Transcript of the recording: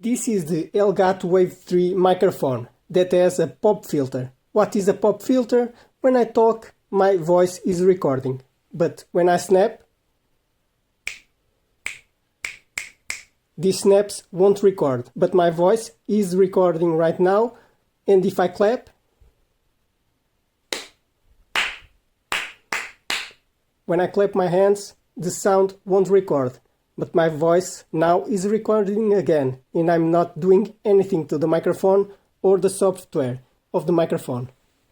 This is the Elgato Wave 3 microphone that has a pop filter. What is a pop filter? When I talk, my voice is recording, but when I snap, these snaps won't record, but my voice is recording right now, and if I clap, when I clap my hands, the sound won't record. But my voice now is recording again, and I'm not doing anything to the microphone or the software of the microphone.